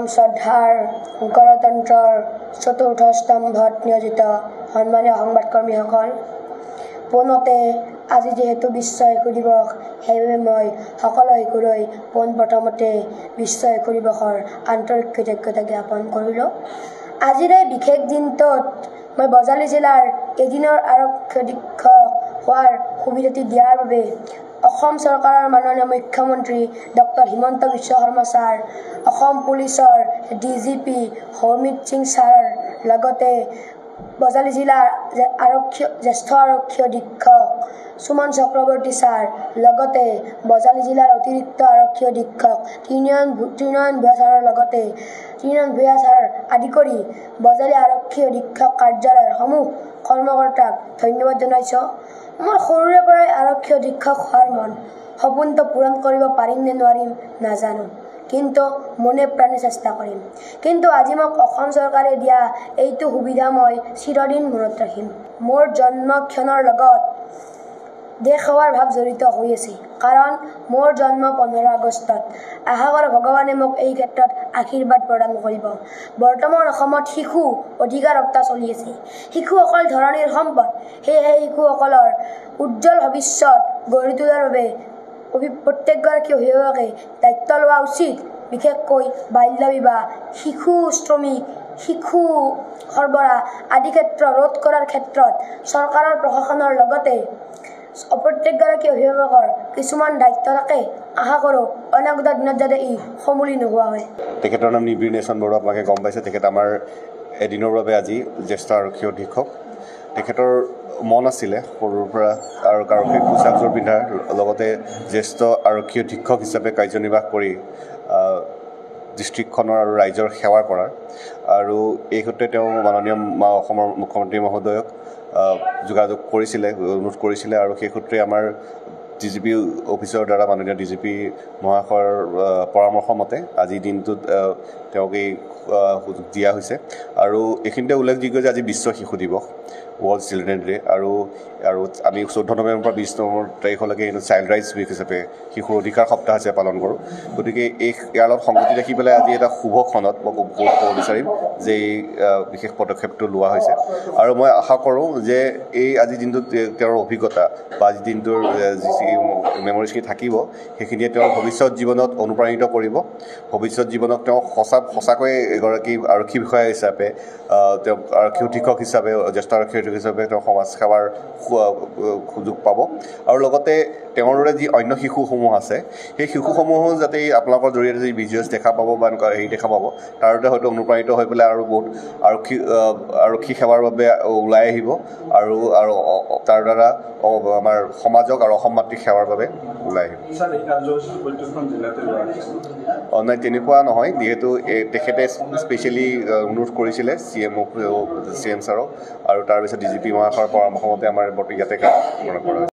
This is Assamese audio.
পৰম শ্ৰদ্ধাৰ গণতন্ত্ৰৰ চতুৰ্থ স্তম্ভত নিয়োজিত সন্মানীয় সংবাদকৰ্মীসকল, পোনতে আজি যেহেতু বিশ্ব শিশু দিৱস, সেইবাবে মই সকলো শিশুলৈ পোনপ্ৰথমতে বিশ্ব শিশু দিৱসৰ আন্তৰিক কৃতজ্ঞতা জ্ঞাপন কৰিলোঁ। আজিৰ এই বিশেষ দিনটোত মই বজালী জিলাৰ এদিনৰ আৰক্ষী অধীক্ষক হোৱাৰ সুবিধাটি দিয়াৰ বাবে অসম চৰকাৰৰ মাননীয় মুখ্যমন্ত্ৰী ডক্টৰ হিমন্ত বিশ্ব শৰ্মা ছাৰ, অসম পুলিচৰ DGP হৰমিত সিং ছাৰৰ লগতে বজালী জিলাৰ জ্যেষ্ঠ আৰক্ষী অধীক্ষক সুমন চক্ৰৱৰ্তী ছাৰ, লগতে বজালী জিলাৰ অতিৰিক্ত আৰক্ষী অধীক্ষক ত্ৰিনয়ন ভূঞা ছাৰৰ লগতে ত্ৰিনয়ন ছাৰ আদি কৰি বজালী আৰক্ষী অধীক্ষক কাৰ্যালয়ৰ সমূহ কৰ্মকৰ্তাক ধন্যবাদ জনাইছোঁ। মোৰ সৰুৰে পৰাই আৰক্ষী অধীক্ষক হোৱাৰ মন, সপোনটো পূৰণ কৰিব পাৰিম নে নোৱাৰিম নাজানো, কিন্তু মনে প্ৰাণে চেষ্টা কৰিম। কিন্তু আজি মোক অসম চৰকাৰে দিয়া এইটো সুবিধা মই চিৰদিন মনত ৰাখিম। মোৰ জন্মক্ষণৰ লগত দেশ সেৱাৰ ভাৱ জড়িত হৈ আছে, কাৰণ মোৰ জন্ম 15 আগষ্টত। আশা কৰোঁ ভগৱানে মোক এই ক্ষেত্ৰত আশীৰ্বাদ প্ৰদান কৰিব। বৰ্তমান অসমত শিশু অধিকাৰ হত্যা চলি আছে। শিশুসকল ধৰণীৰ সম্পদ, সেয়েহে শিশুসকলৰ উজ্জ্বল ভৱিষ্যত গঢ়ি তোলাৰ বাবে প্ৰত্যেকগৰাকী অভিভাৱকে দায়িত্ব লোৱা উচিত। বিশেষকৈ বাল্য বিবাহ, শিশু শ্ৰমিক, শিশু সৰবৰাহ আদি ক্ষেত্ৰ ৰোধ কৰাৰ ক্ষেত্ৰত চৰকাৰৰ প্ৰশাসনৰ লগতে প্ৰত্যেকগৰাকী অভিভাৱকৰ কিছুমান দায়িত্ব থাকে। আশা কৰোঁ অনাগত দিনত যাতে ই সমূলি নোহোৱা হয়। তেখেতৰ নাম নিবিৰ নেচন বড়ো, আপোনালোকে গম পাইছে। তেখেত আমাৰ এদিনৰ বাবে আজি জ্যেষ্ঠ আৰক্ষী অধীক্ষক। তেখেতৰ মন আছিলে সৰুৰ পৰা আৰক্ষীৰ পোচাকযোৰ পিন্ধাৰ, লগতে জ্যেষ্ঠ আৰক্ষী অধীক্ষক হিচাপে কাৰ্যনিৰ্বাহ কৰি ডিষ্ট্ৰিক্টখনৰ আৰু ৰাইজৰ সেৱা কৰাৰ, আৰু এই সূত্ৰে তেওঁ মাননীয় অসমৰ মুখ্যমন্ত্ৰী মহোদয়ক যোগাযোগ কৰিছিলে, অনুৰোধ কৰিছিলে, আৰু সেই সূত্ৰে আমাৰ DGP অফিচৰ দ্বাৰা মাননীয় DGP মহাশয়ৰ পৰামৰ্শ মতে আজি দিনটোত তেওঁক এই সুযোগ দিয়া হৈছে। আৰু এইখিনিতে উল্লেখযোগ্য যে আজি বিশ্ব শিশু দিৱস, ৱৰ্ল্ড চিলড্ৰেন ডে, আৰু আমি 14 নৱেম্বৰৰ পৰা 20 নৱেম্বৰ তাৰিখলৈকে চাইল্ড ৰাইটছ উইক হিচাপে শিশুৰ অধিকাৰ সপ্তাহ হিচাপে পালন কৰোঁ। গতিকে ইয়াৰ লগত সংগতি ৰাখি পেলাই আজি এটা শুভ ক্ষণত মই ক'ব বিচাৰিম যে এই বিশেষ পদক্ষেপটো লোৱা হৈছে। আৰু মই আশা কৰোঁ যে এই আজিৰ দিনটোত তেওঁৰ অভিজ্ঞতা বা আজিৰ দিনটোৰ যি মেমৰিজখিনি থাকিব, সেইখিনিয়ে তেওঁৰ ভৱিষ্যত জীৱনত অনুপ্ৰাণিত কৰিব। ভৱিষ্যত জীৱনত তেওঁ সঁচাকৈ এগৰাকী আৰক্ষী বিষয়া হিচাপে, তেওঁ আৰক্ষী অধীক্ষক হিচাপে, জ্যেষ্ঠ আৰক্ষী অধীক্ষক হিচাপে তেওঁ সমাজ সেৱাৰ সুযোগ পাব। আৰু লগতে তেওঁৰ দৰে যি অন্য শিশুসমূহ আছে, সেই শিশুসমূহো যাতে আপোনালোকৰ জৰিয়তে যি ভিজুৱেলছ দেখা পাব বা এনেকুৱা হেৰি দেখা পাব, তাৰ দ্বাৰা হয়তো অনুপ্ৰাণিত হৈ পেলাই আৰু বহুত আৰক্ষী সেৱাৰ বাবে ওলাই আহিব, আৰু তাৰ দ্বাৰা আমাৰ সমাজক আৰু অসম মাতৃক সেৱাৰ বাবে ওলাই আহিব। নাই, তেনেকুৱা নহয়, যিহেতু তেখেতে স্পেচিয়েলি অনুৰোধ কৰিছিলে CM ছাৰক, আৰু তাৰপিছত DGP মহাশয়ৰ পৰামৰ্শ মতে আমাৰ ইয়াতে কৰা হৈছে।